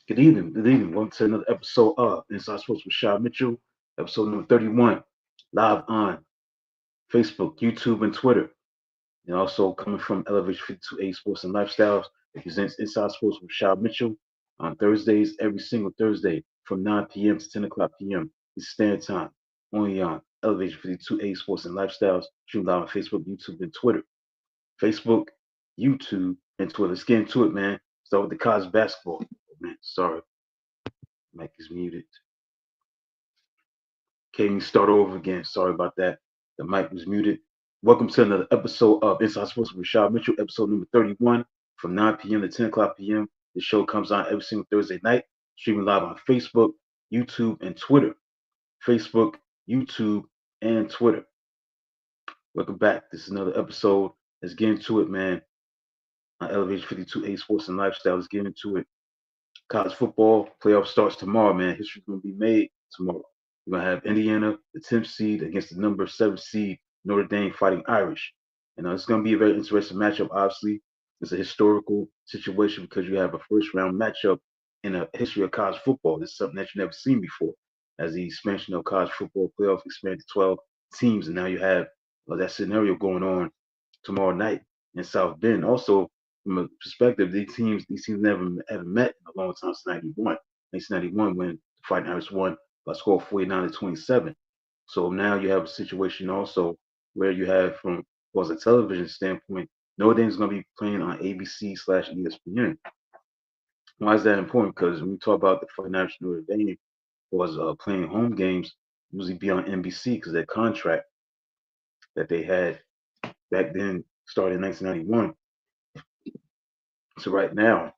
Good evening. Good evening. Welcome to another episode of Inside Sports with Rashad Mitchell, episode number 31, live on Facebook, YouTube, and Twitter. And also coming from Elevation 52A Sports and Lifestyles, it presents Inside Sports with Rashad Mitchell on Thursdays, every single Thursday from 9 p.m. to 10 o'clock p.m. Eastern Standard Time, only on Elevation 52A Sports and Lifestyles, streamed live on Facebook, YouTube, and Twitter. Facebook, YouTube, and Twitter. Let's get into it, man. Start with the college basketball. Oh, man, sorry. Mic is muted. Can't even start over again. Sorry about that. The mic was muted. Welcome to another episode of Inside Sports with Rashad Mitchell, episode number 31 from 9 p.m. to 10 o'clock p.m. The show comes on every single Thursday night, streaming live on Facebook, YouTube, and Twitter. Facebook, YouTube, and Twitter. Welcome back. This is another episode. Let's get into it, man. On Elevation 52A Sports and Lifestyle. Let's get into it. College football playoff starts tomorrow, man. History's going to be made tomorrow. We're going to have Indiana, the 10th seed, against the number 7 seed, Notre Dame fighting Irish. And it's going to be a very interesting matchup, obviously. It's a historical situation because you have a first round matchup in the history of college football. This is something that you've never seen before. As the expansion of college football playoff expanded to 12 teams, and now you have that scenario going on tomorrow night in South Bend. Also, from a perspective, these teams never ever met in a long time since 91. 1991 when the Fighting Irish won by a score of 49-27. So now you have a situation also where you have from was a television standpoint, Notre Dame's going to be playing on ABC/ESPN. Why is that important? Because when we talk about the Fighting Irish, Notre Dame was playing home games usually be on NBC because their contract that they had back then started in 1991. So right now,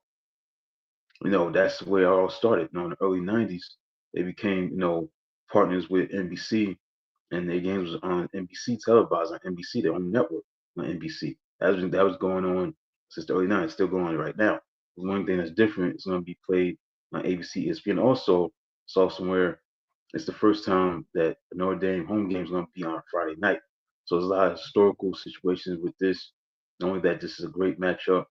that's where it all started. In the early '90s, they became, partners with NBC, and their games was on NBC, televised on NBC, their own network on NBC. That was going on since the early '90s, still going on right now. The one thing that's different is going to be played on ABC, ESPN. Also, saw somewhere it's the first time that the Notre Dame home game is going to be on Friday night. So there's a lot of historical situations with this. Not only that, this is a great matchup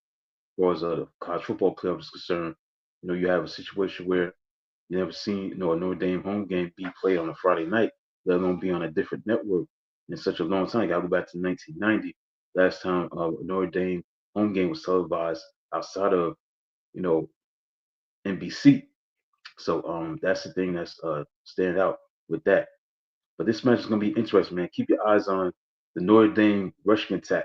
far as college football playoff is concerned. You have a situation where you never seen, a Notre Dame home game be played on a Friday night, let alone be on a different network in such a long time. You gotta go back to 1990. Last time Notre Dame home game was televised outside of, you know, NBC. So that's the thing that's stand out with that. But this match is gonna be interesting, man. Keep your eyes on the Notre Dame rushing attack.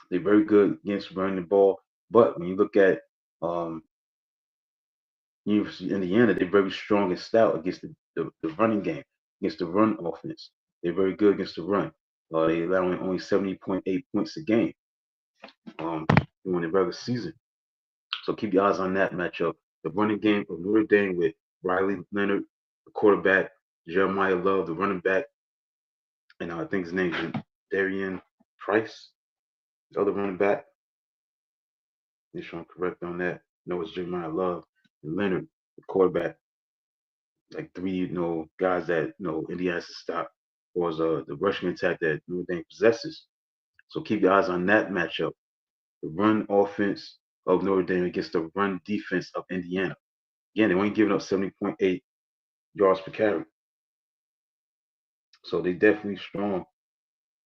They're very good against running the ball, but when you look at um, University of Indiana, they're very strong and stout against the running game, against the run offense. They're very good against the run. They allowing only 70.8 points a game during the regular season. So keep your eyes on that matchup. The running game of Notre Dame with Riley Leonard, the quarterback, Jeremiah Love, the running back, and I think his name is Darian Price, the other running back. Make sure I'm correct on that. No, it's Jeremiah Love and Leonard, the quarterback. Like three, guys that Indiana has to stop was the rushing attack that Notre Dame possesses. So keep your eyes on that matchup. The run offense of Notre Dame against the run defense of Indiana. Again, they only giving up 70.8 yards per carry. So they definitely strong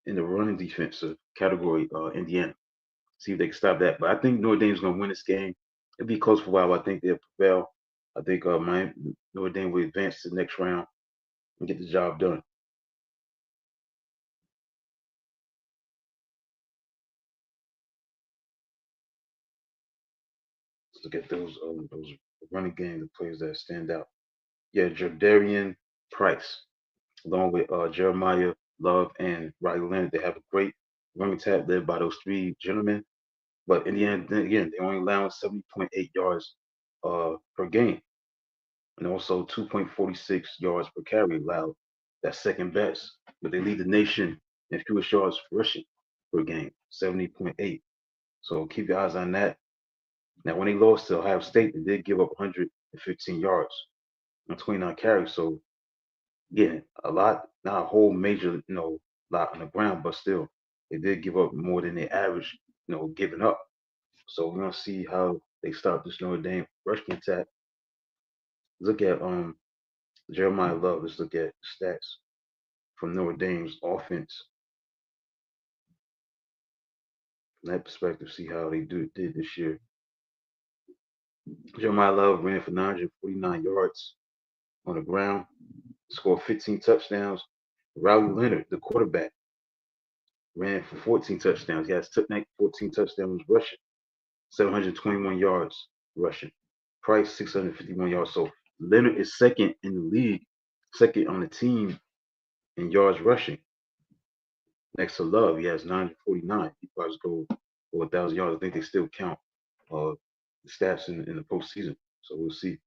in the running defensive category, Indiana. See if they can stop that. But I think Notre Dame's gonna win this game. It'll be close for a while. I think they'll prevail. I think Notre Dame will advance to the next round and get the job done. Let's look at those running game, the players that stand out. Yeah, Jardarian Price, along with Jeremiah Love and Riley Leonard, they have a great running attack led by those three gentlemen. But in the end, then again, they only allow 70.8 yards per game, and also 2.46 yards per carry allowed. That's second best, but they lead the nation in fewest yards rushing per game, 70.8. So keep your eyes on that. Now, when they lost to Ohio State, they did give up 115 yards on 29 carries. So, again, a lot, not a whole major, lot on the ground, but still, they did give up more than they average, giving up. So we're gonna see how they stopped this Notre Dame rushing attack. Look at Jeremiah Love. Let's look at stats from Notre Dame's offense from that perspective. See how they did this year. Jeremiah Love ran for 949 yards on the ground, scored 15 touchdowns. Riley Leonard, the quarterback, ran for 14 touchdowns. He has 14 touchdowns rushing, 721 yards rushing. Price 651 yards. So Leonard is second in the league, second on the team in yards rushing. Next to Love, he has 949. He probably go for 1,000 yards. I think they still count the stats in the postseason. So we'll see.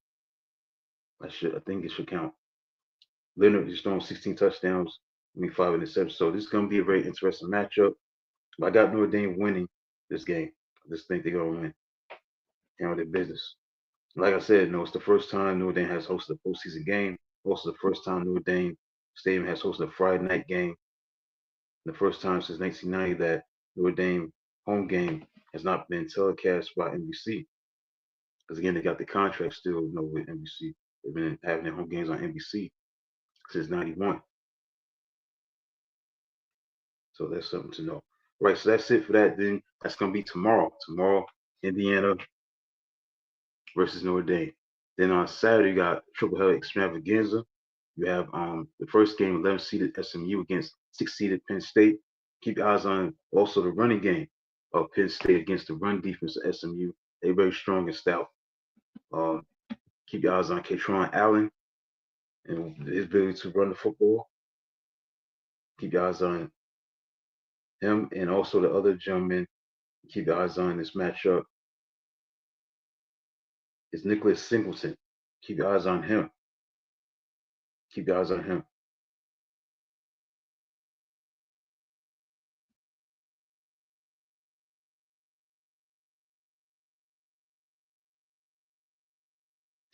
I think it should count. Leonard is throwing 16 touchdowns, 5 interceptions. So this is going to be a very interesting matchup. But I got Notre Dame winning this game. I just think they're going to win. Handle their business. Like I said, it's the first time Notre Dame has hosted a postseason game. Also, the first time Notre Dame Stadium has hosted a Friday night game. The first time since 1990 that Notre Dame home game has not been telecast by NBC. Because again, they got the contract still, with NBC. They've been having their home games on NBC since '91. So that's something to know. Right, so that's it for that. Then that's going to be tomorrow. Tomorrow, Indiana versus Notre Dame. Then on Saturday, you got triple header extravaganza. You have the first game, 11-seeded SMU against 6-seeded Penn State. Keep your eyes on also the running game of Penn State against the run defense of SMU. They're very strong and stout. Keep your eyes on Katron Allen and his ability to run the football. Keep your eyes on him and also the other gentleman. Keep your eyes on this matchup. It's Nicholas Singleton. Keep your eyes on him. Keep your eyes on him.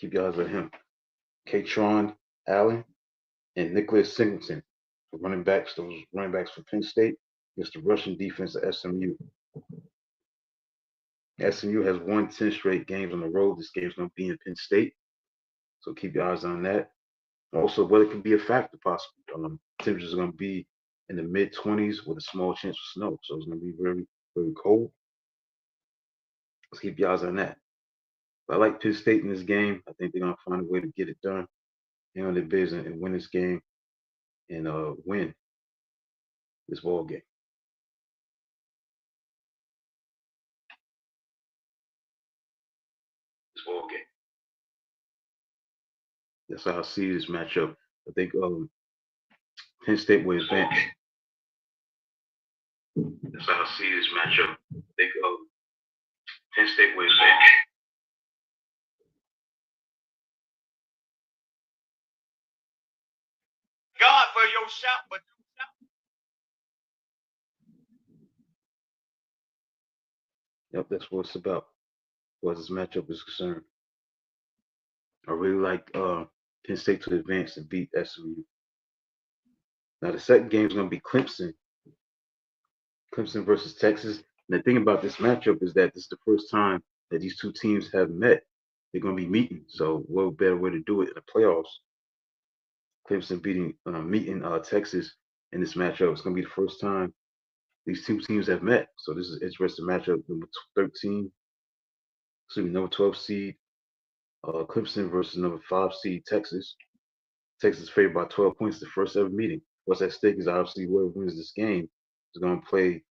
Keep your eyes on him. Katron Allen and Nicholas Singleton, those running backs for Penn State against the rushing defense of SMU. SMU has won 10 straight games on the road. This game's going to be in Penn State, so keep your eyes on that. Also, weather could be a factor possibly. Temperatures are going to be in the mid-20s with a small chance of snow, so it's going to be very, very cold. Let's keep your eyes on that. But I like Penn State in this game. I think they're going to find a way to get it done, handle their business, and win this game and win this ball game. That's how I see this matchup. I think Penn State will advance. That's how I see this matchup. I think Penn State will advance. God for your shot, but Yep, that's what it's about. As far as this matchup is concerned, I really like Penn State to advance and beat SMU. Now the second game is going to be Clemson versus Texas. And the thing about this matchup is that this is the first time that these two teams have met. They're going to be meeting. So what better way to do it in the playoffs? Clemson meeting Texas in this matchup. It's going to be the first time these two teams have met. So this is an interesting matchup. Number 12 seed Clemson versus number 5 seed Texas. Texas favored by 12 points the first ever meeting. What's at stake is obviously whoever wins this game is going to play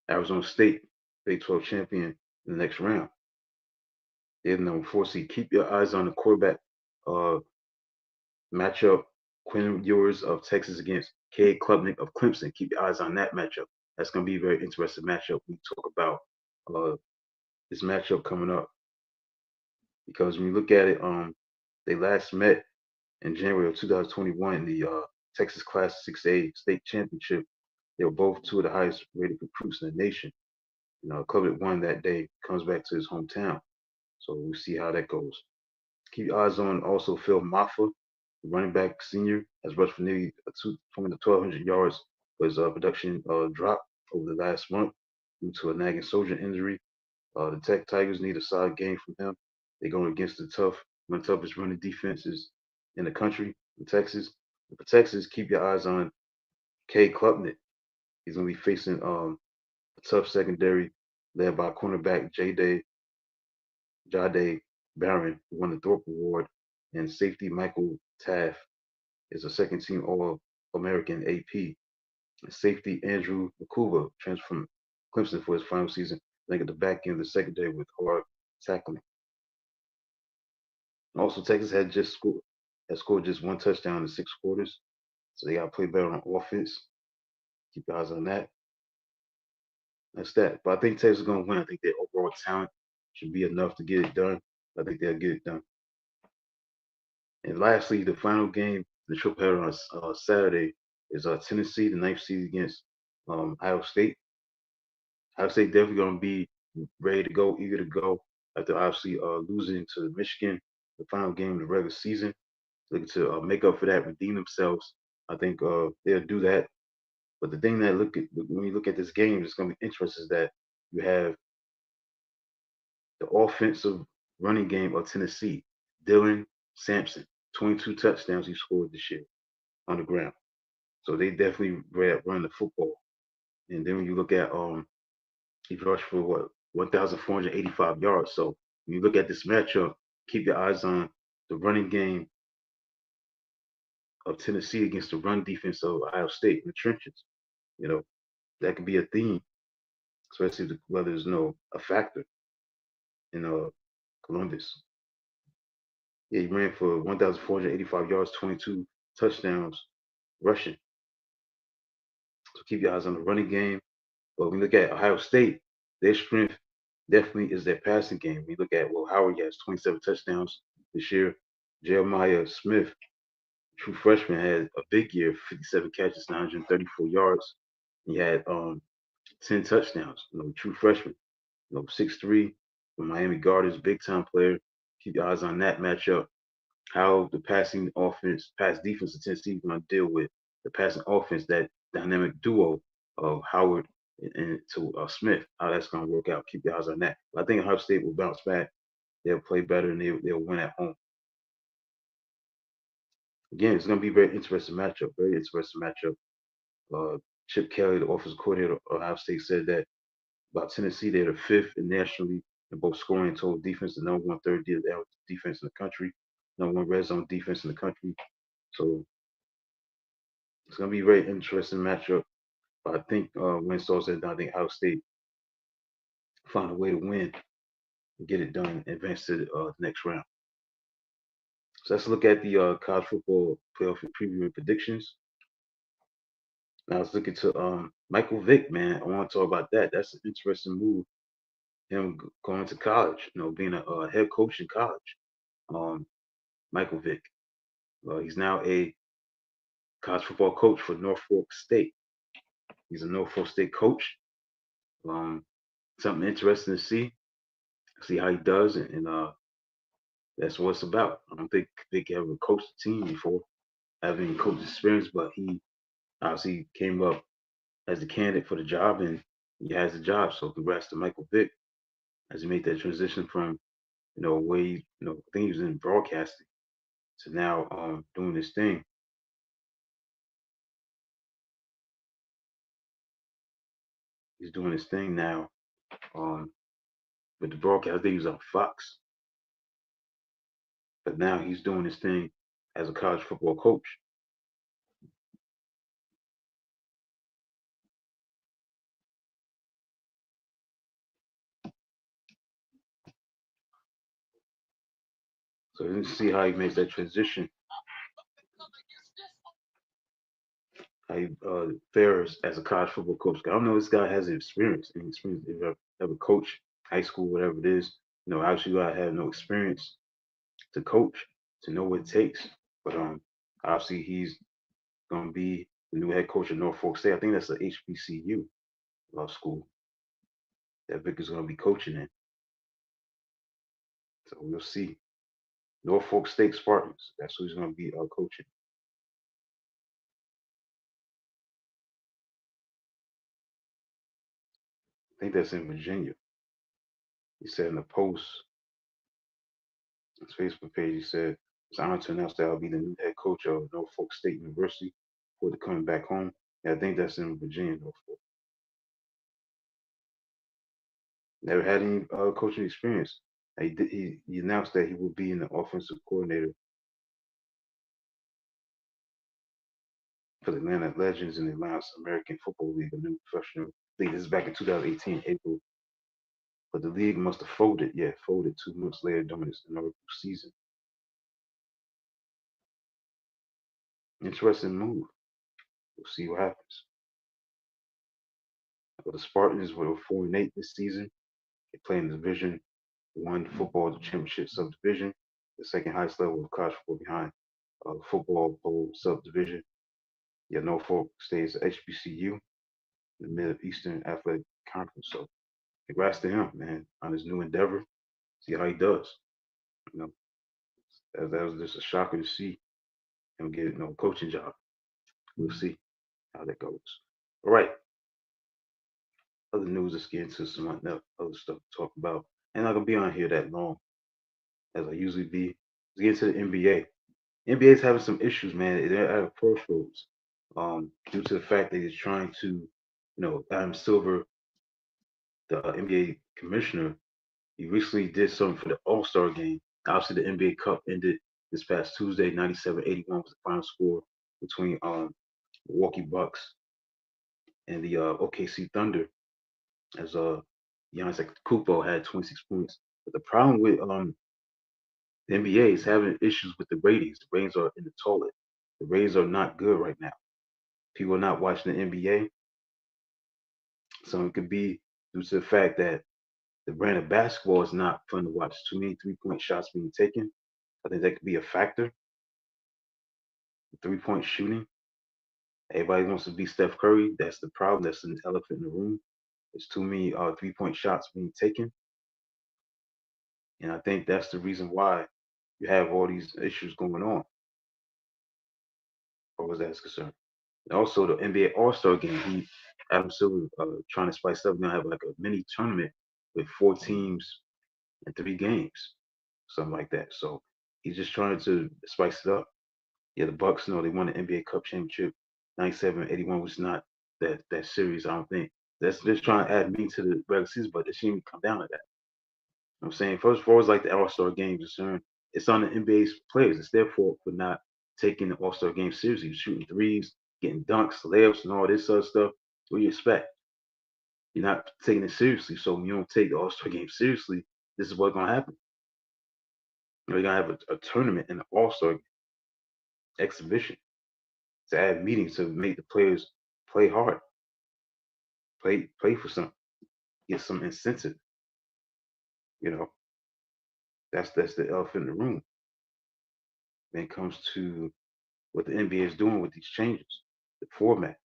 Arizona State, Big 12 champion, in the next round. They're the number 4 seed. Keep your eyes on the quarterback matchup. Quinn Ewers of Texas against Cade Klubnik of Clemson. Keep your eyes on that matchup. That's going to be a very interesting matchup. We talk about this matchup coming up because when you look at it, they last met in January of 2021 in the Texas Class 6A state championship. They were both two of the highest rated recruits in the nation. Klubnik won that day, comes back to his hometown. So we'll see how that goes. Keep your eyes on also Phil Maffa, the running back senior, has rushed for nearly 1,200 yards, but his production dropped over the last month due to a nagging shoulder injury. The Tech Tigers need a solid game from him. They're going against one of the toughest running defenses in the country, in Texas. For Texas, keep your eyes on K. Klubnik. He's going to be facing a tough secondary led by cornerback Jade Barron, who won the Thorpe Award, and safety Michael Taft is a second team All American AP. And safety Andrew Makuba transferred from Clemson for his final season, playing at the back end of the secondary with hard tackling. Also, Texas had scored just one touchdown in 6 quarters, so they got to play better on offense. Keep your eyes on that. That's that. But I think Texas is going to win. I think their overall talent should be enough to get it done. I think they'll get it done. And lastly, the final game, the triple header on Saturday, is Tennessee, the ninth seed against Ohio State. Ohio State definitely going to be ready to go, eager to go after obviously losing to Michigan, the final game of the regular season. Looking to make up for that, redeem themselves. I think they'll do that. But the thing that when you look at this game, it's going to be interesting is that you have the offensive running game of Tennessee, Dylan Sampson, 22 touchdowns he scored this year on the ground. So they definitely run the football. And then when you look at he rushed for what 1,485 yards. So when you look at this matchup, keep your eyes on the running game of Tennessee against the run defense of Ohio State in the trenches. You know, that could be a theme, especially whether there's no a factor in Columbus. Yeah, he ran for 1,485 yards, 22 touchdowns rushing. So keep your eyes on the running game. But when you look at Ohio State, their strength definitely is their passing game. We look at Howard has 27 touchdowns this year. Jeremiah Smith, true freshman, had a big year, 57 catches, 934 yards. He had 10 touchdowns. True freshman. 6'3" from Miami Gardens, big time player. Keep your eyes on that matchup. How the pass defense of Tennessee is going to deal with the passing offense, that dynamic duo of Howard and to Smith, how that's going to work out. Keep your eyes on that. But I think Ohio State will bounce back. They'll play better and they'll win at home. Again, it's going to be a very interesting matchup. Very interesting matchup. Chip Kelly, the offensive coordinator of Ohio State, said that about Tennessee, they're the fifth nationally in both scoring and total defense, the number one third defense in the country, number one red zone defense in the country. So it's going to be a very interesting matchup. But I think when it's all said and done, I think Ohio State found a way to win and get it done and advance to the next round. So let's look at the college football playoff preview and predictions. Now let's look into Michael Vick, man. I want to talk about that. That's an interesting move. Him going to college, being a head coach in college. Um, Michael Vick. He's now a college football coach for Norfolk State. He's a Norfolk State coach. Um, Something interesting to see how he does, and that's what it's about. I don't think Vic ever coached a team before, having coach experience, but he obviously came up as a candidate for the job, and he has the job. So congrats to Michael Vick as he made that transition from, way, I think he was in broadcasting to now doing this thing. He's doing his thing now um, with the broadcast. I think he was on Fox, but now he's doing his thing as a college football coach. So let's see how he makes that transition, how he fares as a college football coach. I don't know this guy has experience, if you ever coach high school, whatever it is. Obviously you gotta have no experience to coach to know what it takes. But obviously he's gonna be the new head coach of Norfolk State. I think that's the HBCU law school that Vic is gonna be coaching in. So we'll see. Norfolk State Spartans. That's who he's gonna be coaching. I think that's in Virginia. He said in a post, his Facebook page, he said, "It's an honor to announce that I'll be the new head coach of Norfolk State University for the coming back home." And I think that's in Virginia, Norfolk. Never had any coaching experience. He announced that he will be an offensive coordinator for the Atlanta Legends in the Atlanta American Football League, a new professional league. This is back in 2018, April. But the league must have folded. Yeah, folded 2 months later during its inaugural season. Interesting move. We'll see what happens. But the Spartans were 4-8 this season. They play in the Division I football championship subdivision, the second highest level of college football behind football bowl subdivision. Yeah, Norfolk stays at HBCU, the Mid Eastern Athletic Conference. So congrats to him, man, on his new endeavor. See how he does. You know, that was just a shocker to see him get a coaching job. We'll see how that goes. All right. Other news, let's get into some other stuff to talk about. And I'm not gonna be on here that long as I usually be. Let's get into the NBA. NBA is having some issues, man. They're at a crossroads. Due to the fact that he's trying to, Adam Silver, the NBA commissioner, he recently did something for the All Star game. Obviously, the NBA Cup ended this past Tuesday. 97-81 was the final score between Milwaukee Bucks and the OKC Thunder, as Giannis Antetokounmpo had 26 points. But the problem with the NBA is having issues with the ratings. The ratings are in the toilet. The ratings are not good right now. People are not watching the NBA. Some it could be due to the fact that the brand of basketball is not fun to watch. Too many 3-point shots being taken. I think that could be a factor. 3-point shooting. Everybody wants to be Steph Curry. That's the problem. That's an elephant in the room. There's too many 3-point shots being taken. And I think that's the reason why you have all these issues going on, as far as that's concerned. And also, the NBA All Star game, Adam Silver, trying to spice up, gonna have like a mini tournament with 4 teams and 3 games, something like that. So he's just trying to spice it up. Yeah, the Bucks, they won the NBA Cup championship, 97-81 was not that series. I don't think that's just trying to add meat to the regular season, but it shouldn't even come down to that. I'm saying first, as far as like the All Star game is concerned, it's on the NBA's players. It's their fault for not taking the All Star game seriously, shooting threes, getting dunks, layups, and all this other stuff. What do you expect? You're not taking it seriously. So when you don't take the All Star game seriously, this is what's gonna happen. You're gonna have a tournament and an All Star exhibition to add meetings to make the players play hard, play for something, get some incentive. You know, that's the elephant in the room when it comes to what the NBA is doing with these changes, the format.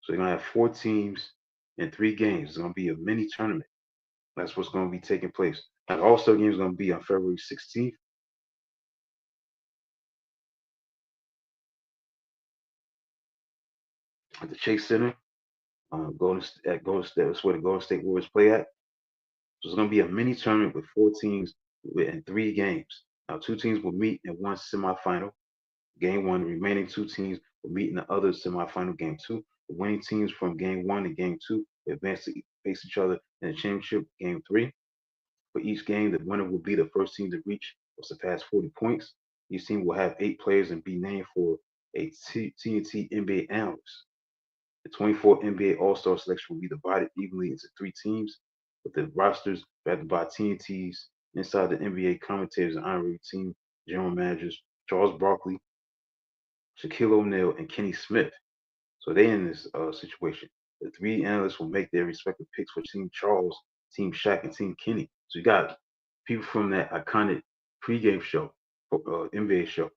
So you're gonna have 4 teams and 3 games. It's gonna be a mini tournament. That's what's gonna be taking place. Now, the All Star game is gonna be on February 16th at the Chase Center. Golden State. That's where the Golden State Warriors play at. So it's gonna be a mini tournament with 4 teams and 3 games. Now, 2 teams will meet in one semifinal. Game one, the remaining 2 teams will meet in the other semifinal, game two. The winning teams from game one and game two will advance to face each other in the championship, game three. For each game, the winner will be the first team to reach or surpass 40 points. Each team will have 8 players and be named for a TNT NBA analyst. The 24 NBA All Star selection will be divided evenly into 3 teams, with the rosters drafted by TNT's inside the NBA commentators and honorary team general managers Charles Barkley, Shaquille O'Neal, and Kenny Smith. So they in this situation. The 3 analysts will make their respective picks for Team Charles, Team Shaq, and Team Kenny. So you got people from that iconic pregame show, NBA show,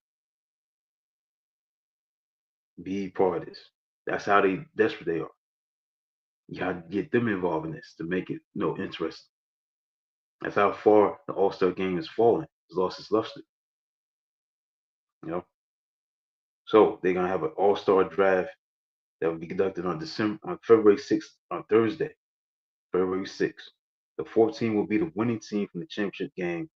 be part of this. That's how desperate they are. You got to get them involved in this to make it, interesting. That's how far the All Star game has fallen. It's lost its luster. You know. So they're gonna have an All Star draft that will be conducted on February 6th, on Thursday, February 6th. The fourth team will be the winning team from the championship game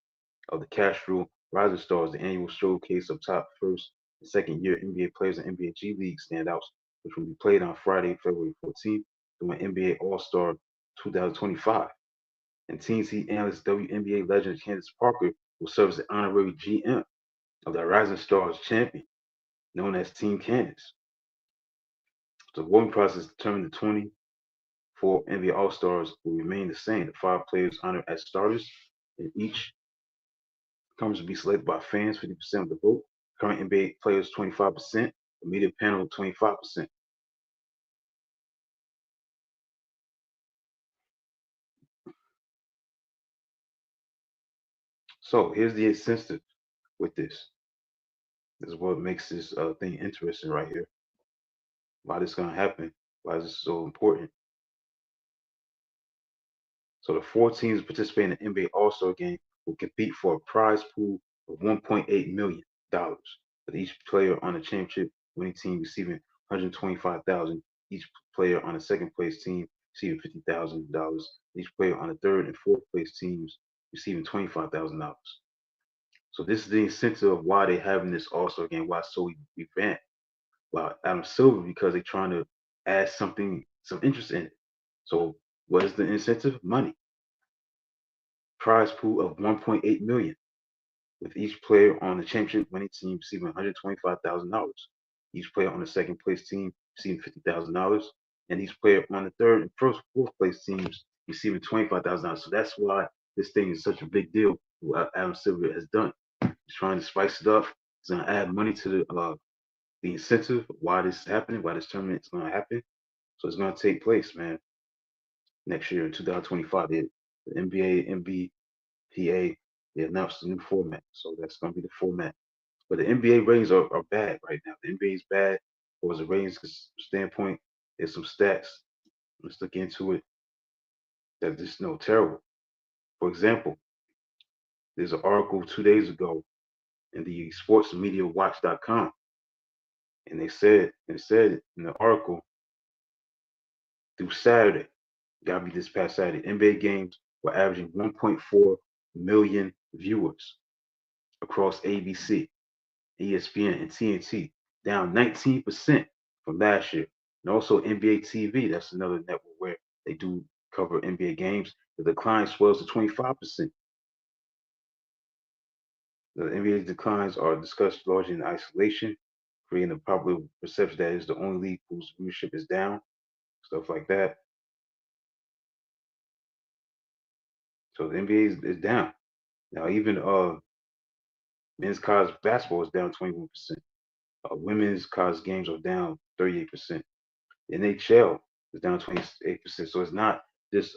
of the Castro Rising Stars, the annual showcase of top first and second year NBA players and NBA G League standouts, which will be played on Friday, February 14th, during NBA All Star 2025. And Teams Heat analyst WNBA legend Candace Parker will serve as the honorary GM of the Rising Stars champion, known as Team Candace. The voting process determined the 24 NBA All Stars will remain the same. The five players honored as starters, and each comes to be selected by fans, 50% of the vote. Current NBA players, 25%. The media panel, 25%. So here's the incentive with this. This is what makes this thing interesting right here. Why this going to happen? Why is this so important? So the four teams participating in the NBA All-Star Game will compete for a prize pool of $1.8 million, with each player on the championship winning team receiving $125,000, each player on the second place team receiving $50,000, each player on the third and fourth place teams receiving $25,000. So this is the incentive of why they're having this All-Star Game, why it's so revamped. Well, Adam Silver, because they're trying to add something, some interest in it. So what is the incentive? Money. Prize pool of 1.8 million, with each player on the championship winning team receiving $125,000, each player on the second place team receiving $50,000, and each player on the third and fourth place teams receiving $25,000. So that's why this thing is such a big deal. What Adam Silver has done, he's trying to spice it up. He's gonna add money to the incentive. Why this is happening? Why this tournament is gonna happen? So it's gonna take place, man. Next year in 2025, the NBA, PA, they announced a new format. So that's going to be the format. But the NBA ratings are bad right now. The NBA is bad. Or as a ratings standpoint, there's some stats. Let's look into it. That just terrible. For example, there's an article 2 days ago in the sportsmediawatch.com, and they said in the article, through Saturday, gotta be this past Saturday, NBA games were averaging 1.4 million viewers across ABC, ESPN, and TNT, down 19% from last year. And also NBA TV, that's another network where they do cover NBA games. The decline swells to 25%. The NBA declines are discussed largely in isolation, creating a popular perception that it's the only league whose viewership is down, stuff like that. So the NBA is down. Now, even men's college basketball is down 21%. Women's college games are down 38%. NHL is down 28%. So it's not just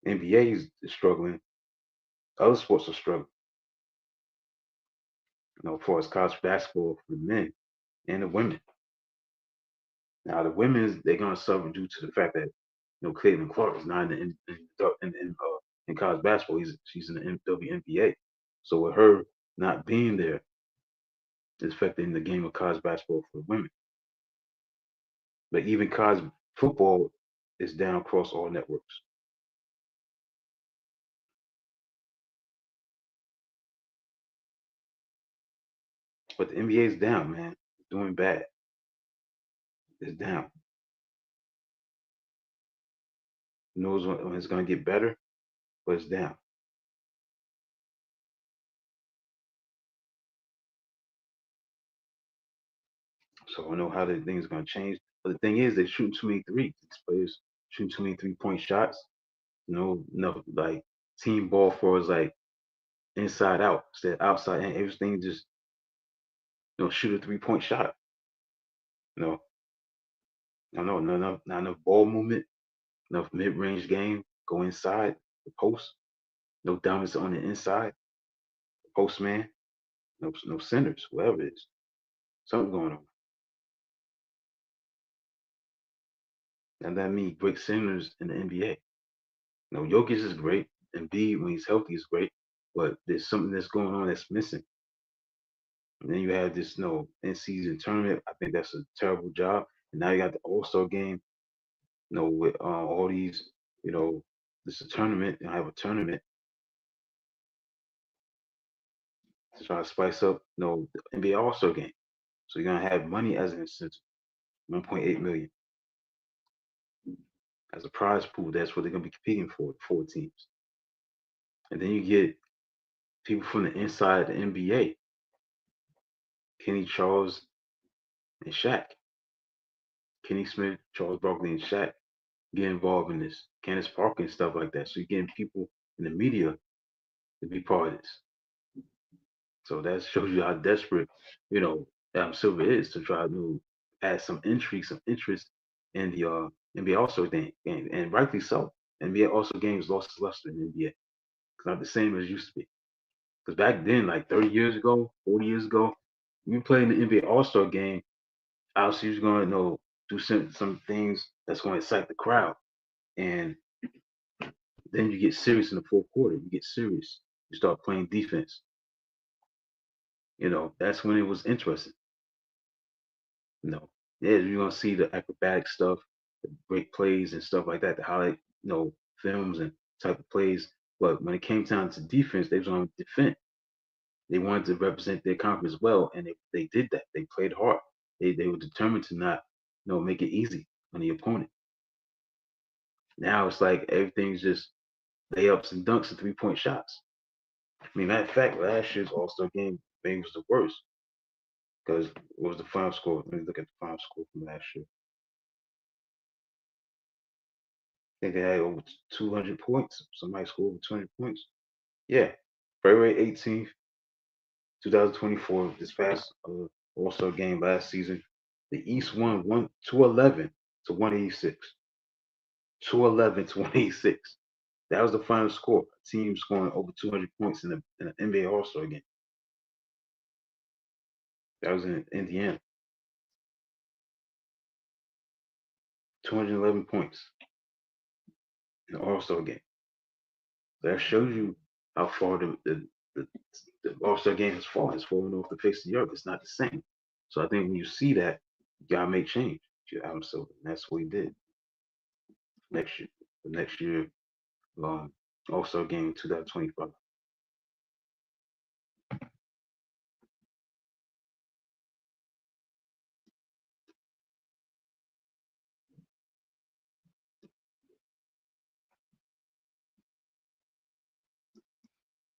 NBA is struggling. Other sports are struggling. As far as college basketball for the men and the women. Now the women's they're gonna suffer due to the fact that Caitlin Clark is not in college basketball. She's in the WNBA. So with her not being there, it's affecting the game of college basketball for women. But even college football is down across all networks. But the NBA is down, man. It's doing bad. It's down. Who knows when it's going to get better, but it's down. So I don't know how the thing's going to change. But the thing is, they're shooting too many threes. These players shooting too many 3-point shots. Enough like team ball for us like inside out instead of outside and everything just shoot a 3-point shot. No, no, not enough ball movement, enough mid range game. Go inside the post. No dominance on the inside. Post man. No centers. Whatever it is, something going on. And that means great centers in the NBA. Jokic is great, and B when he's healthy is great, but there's something that's going on that's missing. And then you have this in-season tournament. I think that's a terrible job. And now you got the All-Star game. With all these, you know, This is a tournament, and I have a tournament to try to spice up, the NBA All-Star game. So you're gonna have money as an incentive, 1.8 million as a prize pool. That's what they're gonna be competing for, four teams. And then you get people from the inside the NBA, Kenny Charles and Shaq, Kenny Smith, Charles Barkley, and Shaq get involved in this, Candace Parker and stuff like that. So you're getting people in the media to be part of this. So that shows you how desperate, Adam Silver is to try to add some intrigue, some interest in the NBA All-Star game, and rightly so. NBA All-Star games lost its luster in the NBA. It's not the same as it used to be. Because back then, like 30 years ago, 40 years ago, you play in the NBA All-Star game, obviously you're going to do some things that's going to excite the crowd. And then you get serious in the fourth quarter. You get serious. You start playing defense. That's when it was interesting. Yeah, you're gonna see the acrobatic stuff, the great plays and stuff like that, the highlight, films and type of plays. But when it came down to defense, they was gonna defend. They wanted to represent their conference well, and they did that. They played hard. They were determined to not, make it easy on the opponent. Now it's like everything's just layups and dunks and 3-point shots. I mean, matter of fact, last year's All Star game, maybe was the worst because what was the final score? Let me look at the final score from last year. I think they had over 200 points. Somebody scored over 200 points. Yeah, February 18th, 2024, this past All Star game last season, the East won 211 to 186. 211 to 186. That was the final score. A team scoring over 200 points in an NBA All Star game. That was in Indiana. 211 points in the All Star game. That shows you how far the All Star game has fallen. It's fallen off the face of the earth. It's not the same. So I think when you see that, you gotta make change. Adam Silver, and that's what he did next year. The next year, All Star game 2025.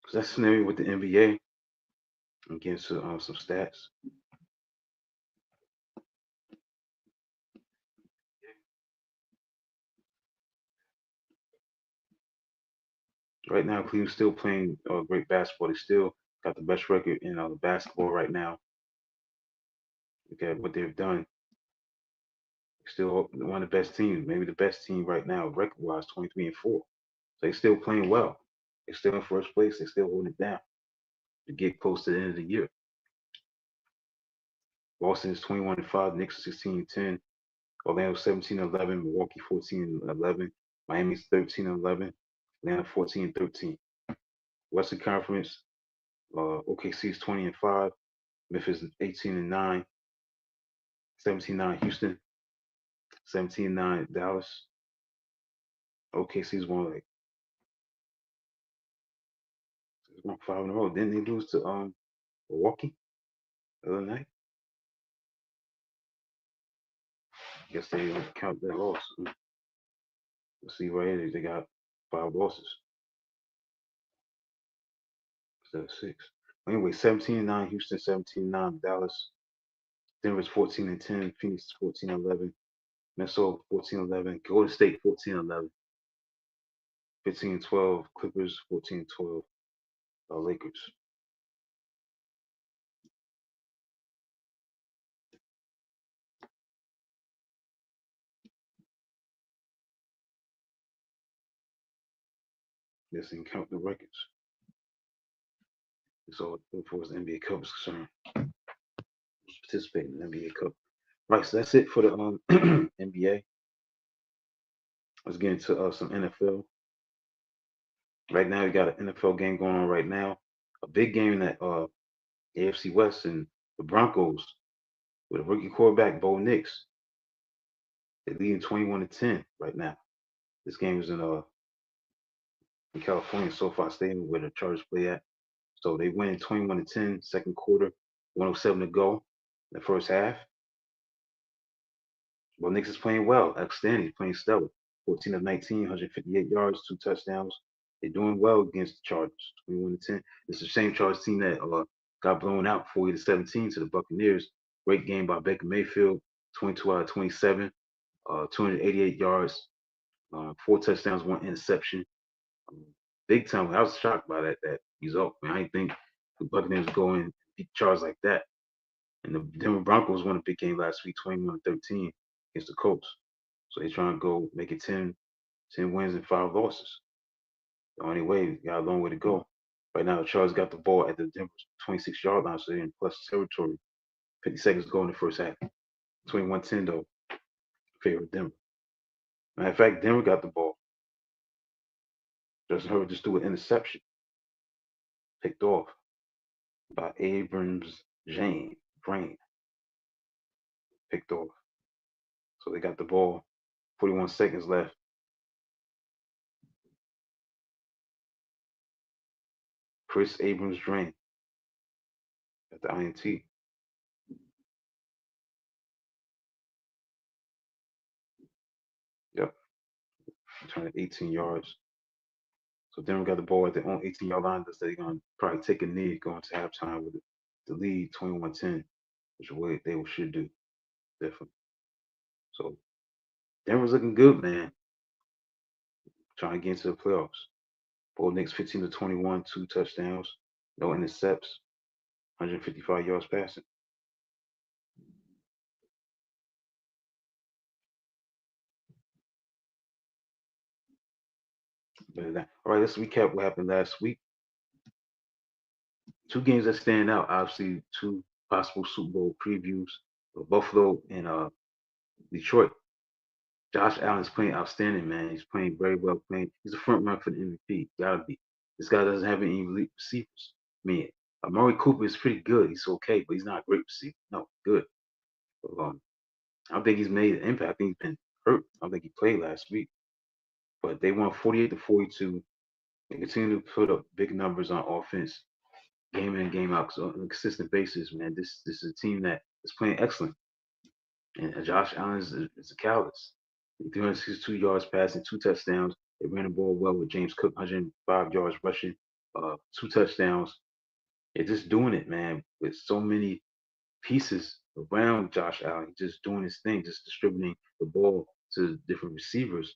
So that's scenario with the NBA. I'm getting to some stats. Right now, Cleveland's still playing great basketball. They still got the best record in the basketball right now. Look at what they've done. Still one of the best teams, maybe the best team right now, record-wise, 23-4. So they're still playing well. They're still in first place. They're still holding it down to get close to the end of the year. Boston is 21-5. Knicks 16-10. Orlando 17-11. Milwaukee 14-11. Miami's 13-11. Atlanta 14-13. Western Conference, OKC is 20-5. Memphis 18-9. 17-9 Houston. 17-9 Dallas. OKC is one five in a row. Didn't they lose to Milwaukee the other night? Guess they don't count that loss. Let's see right here. They got 5 losses instead of 6. Anyway, 17-9 Houston, 17-9 Dallas. Denver's 14-10. Phoenix 14-11. Minnesota 14-11. Golden State 14-11. 15-12. Clippers 14-12. Lakers. Yes, and count the records. So as far as the NBA Cup is concerned, participate in the NBA Cup. Right, so that's it for the NBA. Let's get into some NFL. Right now, we got an NFL game going on right now. A big game in that AFC West and the Broncos with a rookie quarterback, Bo Nix. They're leading 21-10 right now. This game is in in California, SoFi Stadium, where the Chargers play at. So they win 21-10, second quarter, 107 to go in the first half. Well, Knicks is playing well, outstanding, playing stellar. 14 of 19, 158 yards, 2 touchdowns. They're doing well against the Chargers, 21-10. It's the same Chargers team that got blown out 40-17 to the Buccaneers. Great game by Baker Mayfield, 22 out of 27, 288 yards, 4 touchdowns, 1 interception. Um, Big time. I was shocked by that result. Man, I didn't think the Buccaneers would go and beat the Chargers like that. And the Denver Broncos won a big game last week, 21-13 against the Colts. So they're trying to go make it 10 wins and 5 losses. The only way, got a long way to go. Right now, the Chargers got the ball at the Denver 26-yard line, so they're in plus territory. 50 seconds to go in the first half. 21-10, though, favor of Denver. Matter of fact, Denver got the ball. Justin Herbert just threw an interception, picked off by Abrams Jane, Brain, picked off. So they got the ball, 41 seconds left. Chris Abrams Drain at the INT. Yep, returning 18 yards. So Denver got the ball at their own 18-yard line. They're going to probably take a knee going to halftime with the lead 21-10, which is what they should do. Definitely. So Denver's looking good, man. Trying to get into the playoffs. Ball Knicks 15-21, 2 touchdowns, no intercepts, 155 yards passing. Better than that. All right, let's recap what happened last week. 2 games that stand out, obviously, 2 possible Super Bowl previews of Buffalo and Detroit. Josh Allen's playing outstanding, man. He's playing very well. He's a front runner for the MVP. Gotta be. This guy doesn't have any elite receivers. I mean, Amari Cooper is pretty good. He's okay, but he's not a great receiver. No, good. But, I don't think he's made an impact. I think he's been hurt. I don't think he played last week. But they won 48-42. They continue to put up big numbers on offense, game in and game out, so on a consistent basis, man. This is a team that is playing excellent. And Josh Allen is a callous. 362 yards passing, 2 touchdowns. They ran the ball well with James Cook, 105 yards rushing, 2 touchdowns. They're just doing it, man, with so many pieces around Josh Allen, just doing his thing, just distributing the ball to different receivers.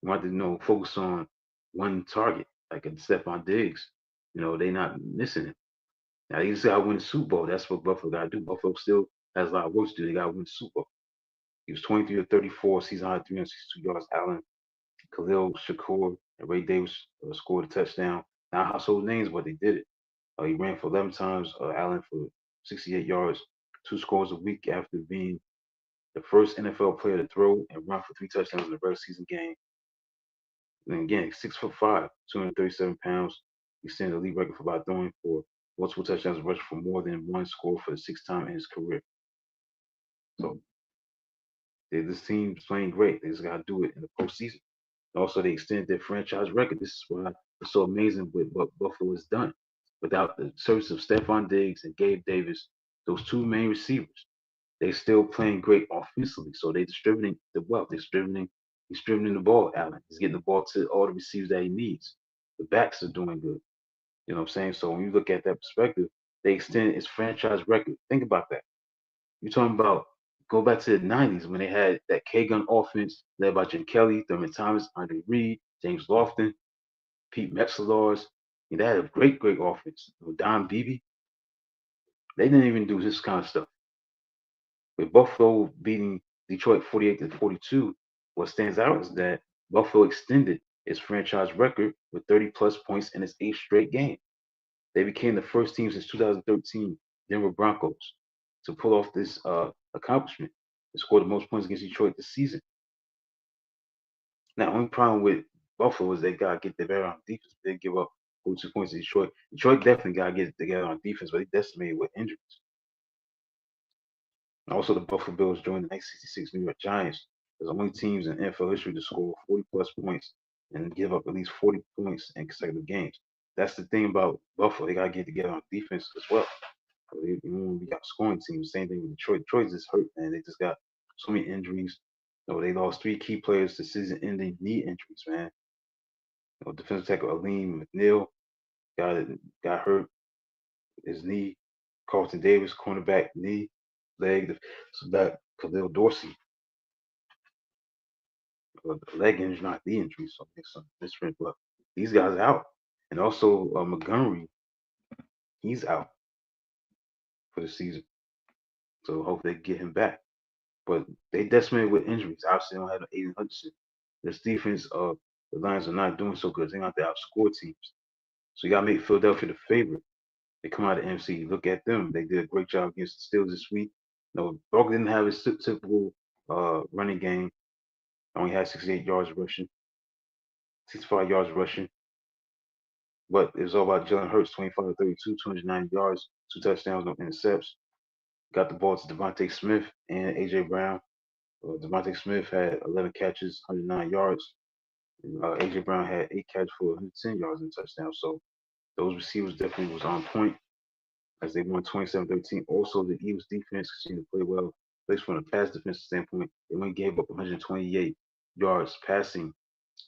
You want to focus on one target, like a Stephon Diggs. They're not missing it. Now you say I win the Super Bowl. That's what Buffalo got to do. Buffalo still has a lot of work to do. They got to win the Super Bowl. He was 23 of 34, season high 362 yards. Allen, Khalil Shakur, and Ray Davis scored a touchdown. Not household names, but they did it. He ran for 11 times. Allen for 68 yards, 2 scores a week after being the first NFL player to throw and run for 3 touchdowns in a regular season game. And again, 6'5", 237 pounds. He set the league record for by throwing for multiple touchdowns and rushing for more than one score for the 6th time in his career. So this team's playing great. They just got to do it in the postseason. Also, they extended their franchise record. This is why it's so amazing what Buffalo has done. Without the service of Stephon Diggs and Gabe Davis, those 2 main receivers, they still playing great offensively. So they're distributing the wealth. He's distributing the ball, Allen. He's getting the ball to all the receivers that he needs. The backs are doing good. You know what I'm saying? So when you look at that perspective, they extend its franchise record. Think about that. You're talking about go back to the 90s when they had that K-Gun offense led by Jim Kelly, Thurman Thomas, Andre Reed, James Lofton, Pete Metzelaars. They had a great, great offense. Don Beebe. They didn't even do this kind of stuff. With Buffalo beating Detroit 48-42, what stands out is that Buffalo extended its franchise record with 30-plus points in its 8th straight game. They became the first team since 2013, Denver Broncos, to pull off this accomplishment and score the most points against Detroit this season. Now, only problem with Buffalo is they got to get the better on defense. They give up 42 points to Detroit. Detroit definitely got to get it together on defense, but they decimated with injuries. Also, the Buffalo Bills joined the 1966 New York Giants as the only teams in NFL history to score 40-plus points and give up at least 40 points in consecutive games. That's the thing about Buffalo. They gotta get together on defense as well. We got scoring teams. Same thing with Detroit. Detroit's just hurt, man. They just got so many injuries. They lost three key players to season-ending knee injuries, man. Defensive tackle Aleem McNeil got hurt his knee. Carlton Davis, cornerback, knee, leg. So that Khalil Dorsey, leg injury, not knee injury, so it's some different. But these guys are out, and also Montgomery, he's out for the season. So hopefully they get him back. But they decimated with injuries. Obviously, they don't have Aiden Hudson. This defense, the Lions are not doing so good. They're going to have to outscore teams. So you got to make Philadelphia the favorite. They come out of the NFC. Look at them. They did a great job against the Steelers this week. No, Brock didn't have his typical running game. Only had 68 yards rushing, 65 yards rushing. But it was all about Jalen Hurts, 25 to 32, 290 yards, 2 touchdowns, no intercepts. Got the ball to Devontae Smith and A.J. Brown. Devontae Smith had 11 catches, 109 yards. A.J. Brown had 8 catches for 110 yards and touchdowns. So those receivers definitely was on point as they won 27-13. Also, the Eagles defense continued to play well. At least from a pass defensive standpoint, they only gave up 128 yards passing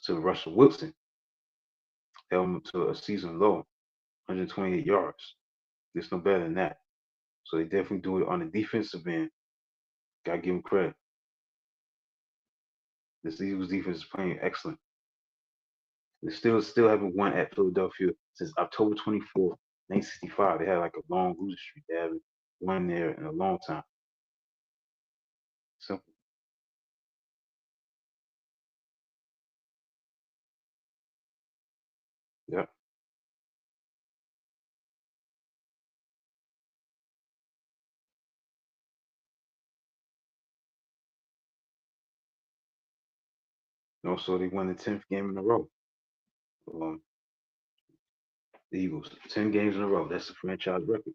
to Russell Wilson, held him to a season low, 128 yards. There's no better than that. So they definitely do it on the defensive end. Gotta give them credit. This Eagles defense is playing excellent. They still haven't won at Philadelphia since October 24th, 1965. They had like a long losing streak. They haven't won there in a long time. Simple. Yep. And also, they won the 10th game in a row. Um, the Eagles, 10 games in a row. That's the franchise record.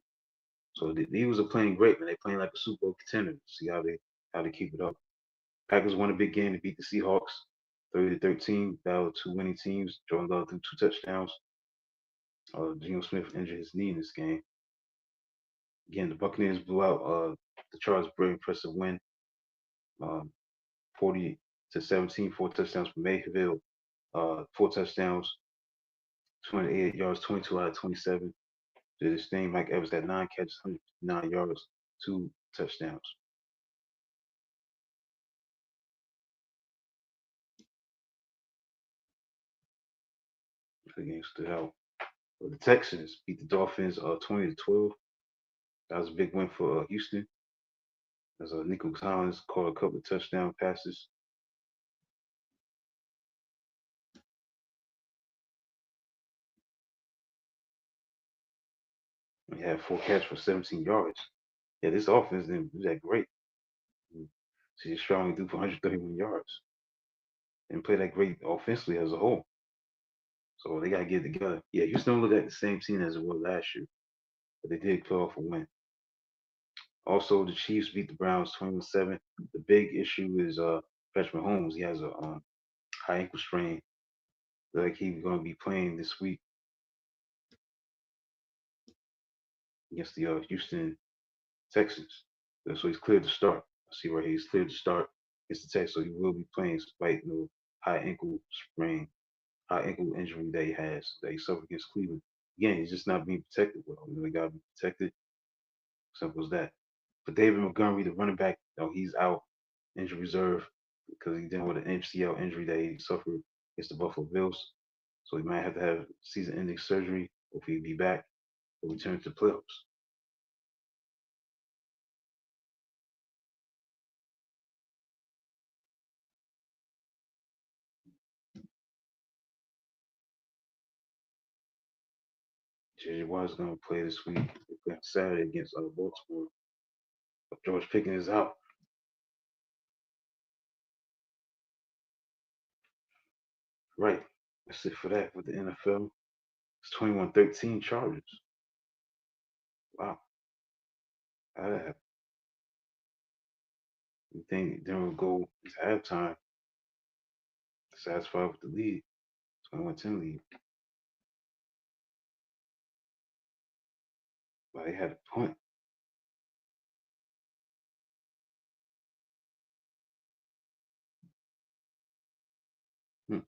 So the Eagles are playing great, man. They're playing like a Super Bowl contender. See how they keep it up. Packers won a big game to beat the Seahawks, 30-13. Battle two winning teams. Jordan Love threw 2 touchdowns. Geno Smith injured his knee in this game. Again, the Buccaneers blew out the Chargers. Very impressive win. Um, 40-17, 4 touchdowns for Mayfield. 4 touchdowns, 208 yards, 22 out of 27. Did his thing. Mike Evans had 9 catches, 159 yards, 2 touchdowns. The game stood out. The Texans beat the Dolphins 20-12. That was a big win for Houston. As Nico Collins caught a couple of touchdown passes. He had 4 catches for 17 yards. Yeah, this offense didn't do that great. CJ Stroud only threw for 131 yards. Didn't play that great offensively as a whole. So they got to get it together. Yeah, Houston don't look like the same team as it was last year, but they did pull off a win. Also, the Chiefs beat the Browns 21-7. The big issue is Patrick Mahomes. He has a high ankle strain. Like he's going to be playing this week against the Houston Texans. So he's cleared to start. I see where he's cleared to start against the Texans. So he will be playing despite high ankle sprain, high ankle injury that he suffered against Cleveland. Again, he's just not being protected well. They got to be protected. Simple as that. For David Montgomery, the running back, he's out injury reserve because he's dealing with an MCL injury that he suffered against the Buffalo Bills. So he might have to have season-ending surgery. Hopefully he'll be back. He'll return to the playoffs. J.J. Watt's going to play this week. They play on Saturday against Baltimore. But George Pickens is out. Right. That's it for that with the NFL. It's 21-13 Chargers. Wow. How that happen? You think Denver will go into halftime satisfied with the lead? 21-10 lead. But they had a punt. Hmm.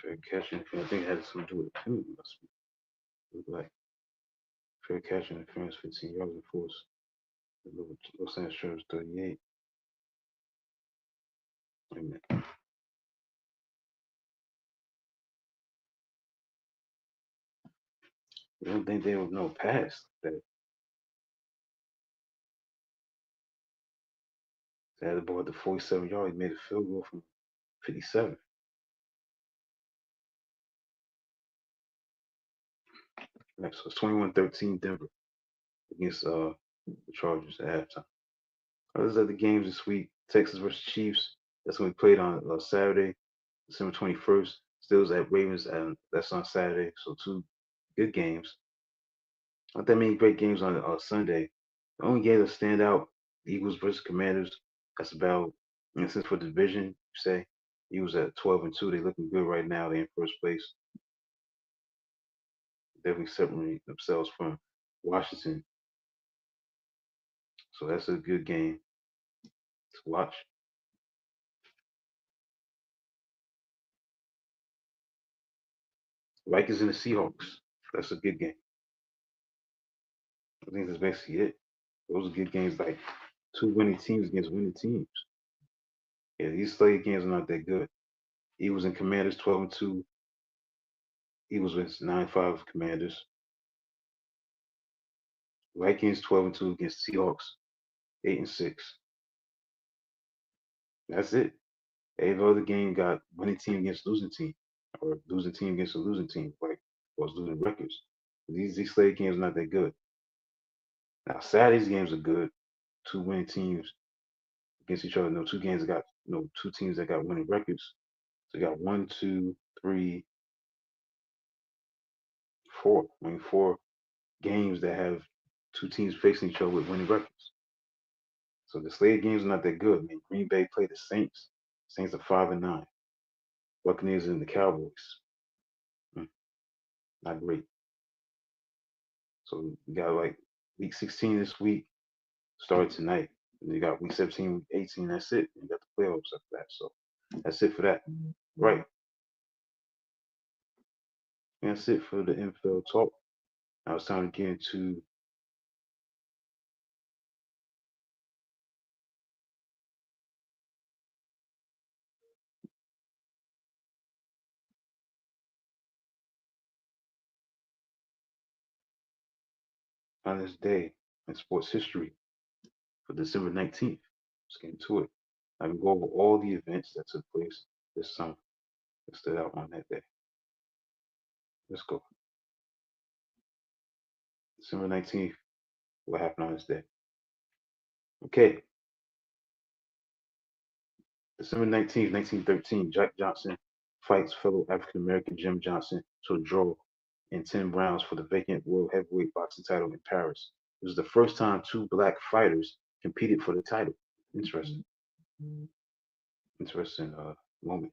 Fair catch interference. I think it had something to do with the penalty. Must be. Look like fair catch interference, 15 yards of force. Los Angeles Chargers 38. Wait a minute. I don't think they would know pass that. They had the ball at the 47-yard. He made a field goal from 57. Right, so it's 21-13 Denver against the Chargers at halftime. Those are the games this week. Texas versus Chiefs. That's when we played on Saturday, December 21st. Steelers at Ravens, and that's on Saturday. So two good games. Not that many great games on Sunday. The only game that stand out, Eagles versus Commanders. That's about, since for division, you say, Eagles at 12-2. They looking good right now. They in first place. Definitely separating themselves from Washington. So that's a good game to watch. Vikings and the Seahawks. That's a good game. I think that's basically it. Those are good games, like two winning teams against winning teams. Yeah, these slate games are not that good. Eagles and Commanders 12-2. Eagles wins 9-5 Commanders. Vikings 12-2 against Seahawks 8-6. That's it. Every other game got winning team against losing team, or losing team against a losing team, like was losing records. These slate games are not that good. Now Saturday's games are good. Two winning teams against each other. No, two games that got two teams that got winning records. So you got 1, 2, 3, 4. I mean, 4 games that have two teams facing each other with winning records. So the slate games are not that good. I mean, Green Bay played the Saints. Saints are 5-9. Buccaneers and the Cowboys. Not great. So you got like week 16 this week, started tonight. And you got week 17, week 18. That's it. You got the playoffs after that. So that's it for that. Right. And that's it for the NFL talk. Now it's time to get into on this day in sports history for December 19th. Let's get into it. I can go over all the events that took place this summer that stood out on that day. Let's go. December 19th, what happened on this day? Okay, December 19th, 1913, Jack Johnson fights fellow African American Jim Johnson to a draw in 10 rounds for the vacant world heavyweight boxing title in Paris. It was the first time two black fighters competed for the title. Interesting. Interesting moment.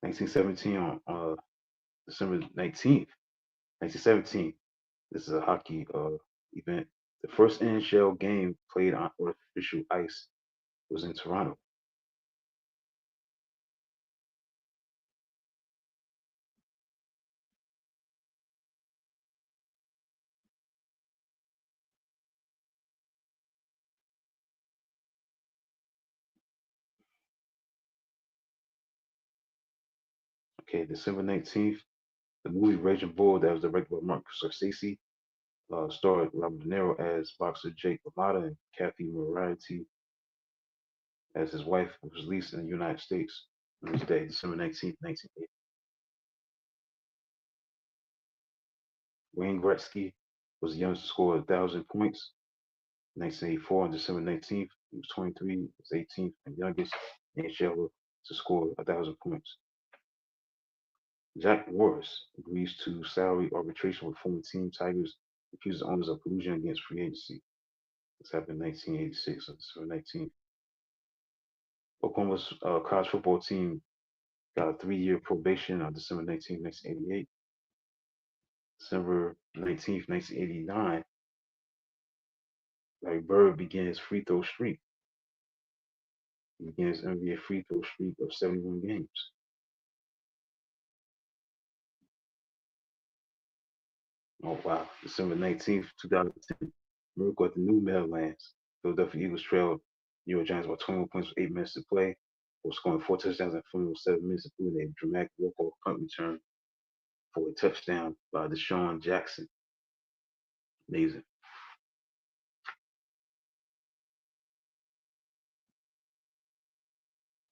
1917 on December 19th, 1917. This is a hockey event. The first NHL game played on artificial ice was in Toronto. Okay, December 19th, the movie Raging Bull that was directed by Martin Scorsese starred Robert De Niro as boxer Jake LaMotta and Kathy Moriarty as his wife, was released in the United States. Wednesday, December 19th, 1980. Wayne Gretzky was the youngest to score 1,000 points. 1984 on December 19th, he was 23, he was 18th and youngest NHLer to score 1,000 points. Jack Morris agrees to salary arbitration with former team Tigers, accuses owners of collusion against free agency. This happened in 1986 on December 19th. Oklahoma's college football team got a 3-year probation on December 19th, 1988. December 19th, 1989, Larry Bird began his free throw streak. He began his NBA free throw streak of 71 games. Oh, wow. December 19th, 2010, miracle at the New Meadowlands. Philadelphia Eagles trailed New York Giants by 21 points with 8 minutes to play, or scoring 4 touchdowns in 7 minutes, including a dramatic walk-off punt return for a touchdown by Deshaun Jackson. Amazing.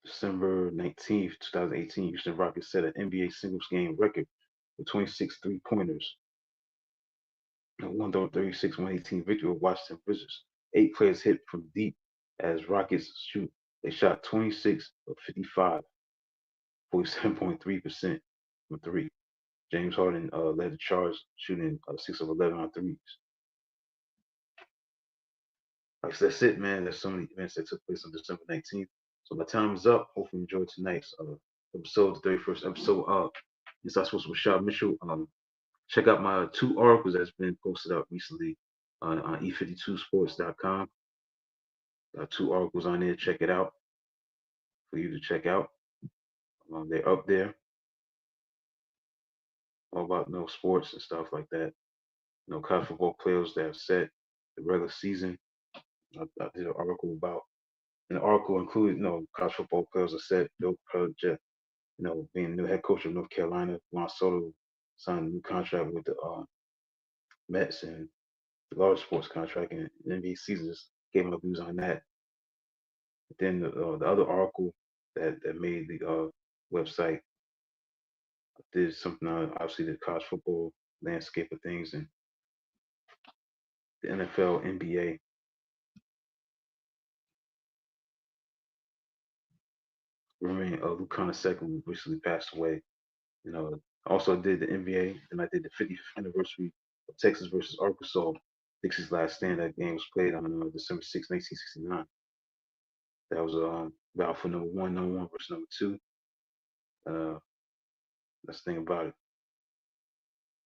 December 19th, 2018, Houston Rockets set an NBA singles game record with 26 three-pointers. A 136-118 victory over Washington Wizards. 8 players hit from deep as Rockets shoot. They shot 26 of 55, 47.3% from three. James Harden led the charge, shooting 6 of 11 on threes. Like, so that's it, man. There's so many events that took place on December 19th. So my time is up. Hopefully you enjoyed tonight's episode, the 31st episode of Inside Sports with Rashad Mitchell. Check out my 2 articles that's been posted up recently on e52sports.com. Got 2 articles on there. Check it out for you to check out. They're up there. All about sports and stuff like that. College football players that have set the regular season. I did an article about, and the article included, college football players are set. Bill Belichick, being the new head coach of North Carolina. Juan Soto signed a new contract with the Mets and the large sports contract, and the NBA season just gave my views on that. Then the other article that made the website did something on obviously the college football landscape of things and the NFL, NBA. Remembering Luke Seck, who recently passed away. Also did the NBA, and I did the 50th anniversary of Texas versus Arkansas, Dixie's last stand. That game was played on December 6, 1969. That was battle for number one versus number 2. That's the thing about it.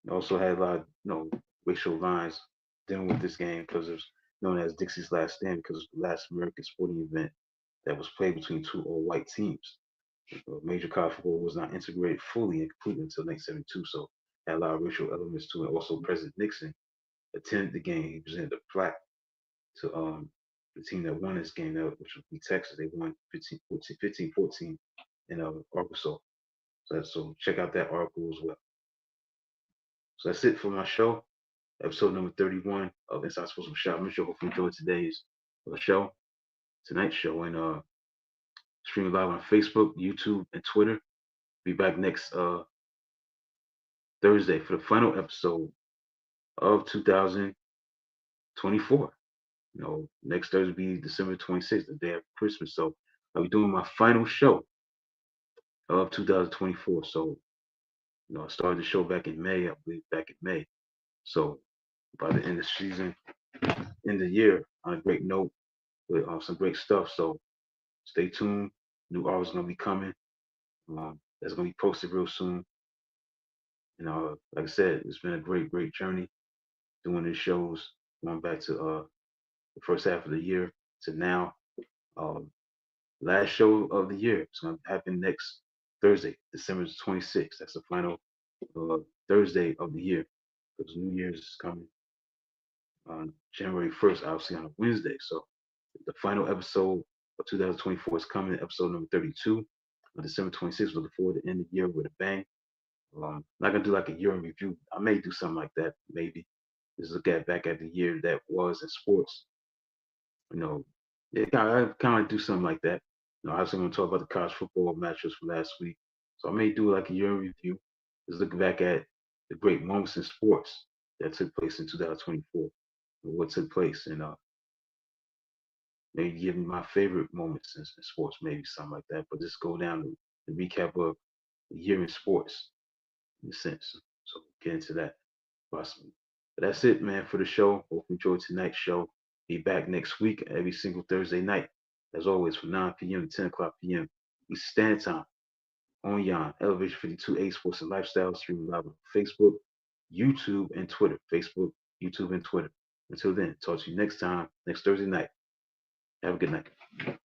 It also had a lot of racial lines dealing with this game because it was known as Dixie's last stand because it was the last American sporting event that was played between 2 all-white teams. Major college football was not integrated fully and completely until 1972, so it had a lot of racial elements to it. Also, President Nixon attended the game. He presented a plaque to the team that won this game, which would be Texas. They won 15-14 in Arkansas. So check out that article as well. So that's it for my show, episode number 31 of Inside Sports with Rashad Mitchell. Hope you enjoyed today's tonight's show, and streaming live on Facebook, YouTube, and Twitter. Be back next Thursday for the final episode of 2024. Next Thursday will be December 26th, the day after Christmas. So I'll be doing my final show of 2024. So, I started the show back in May, I believe back in May. So by the end of the season, end of the year, on a great note with some great stuff. So stay tuned. New articles going to be coming. That's going to be posted real soon. Like I said, it's been a great, great journey doing these shows, going back to the first half of the year to now. Last show of the year. It's going to happen next Thursday, December 26th. That's the final Thursday of the year because New Year's is coming on January 1st, obviously on a Wednesday. So the final episode of 2024 is coming, episode number 32 on December 26th. Looking forward to end the year with a bang. Not going to do like a year in review. I may do something like that, maybe. Just look back at the year that was in sports. Yeah, kind of do something like that. Obviously, I'm going to talk about the college football matchups from last week. So I may do like a year in review, just looking back at the great moments in sports that took place in 2024, and what took place, and maybe give me my favorite moments in sports, maybe something like that. But just go down the recap of the year in sports in a sense. So get into that possibly. But that's it, man, for the show. Hope you enjoyed tonight's show. Be back next week every single Thursday night, as always, from 9 p.m. to 10 o'clock p.m. Eastern Standard Time on Yon, Elevation 52A Sports and Lifestyle, streaming live on Facebook, YouTube, and Twitter. Facebook, YouTube, and Twitter. Until then, talk to you next time, next Thursday night. Have a good night.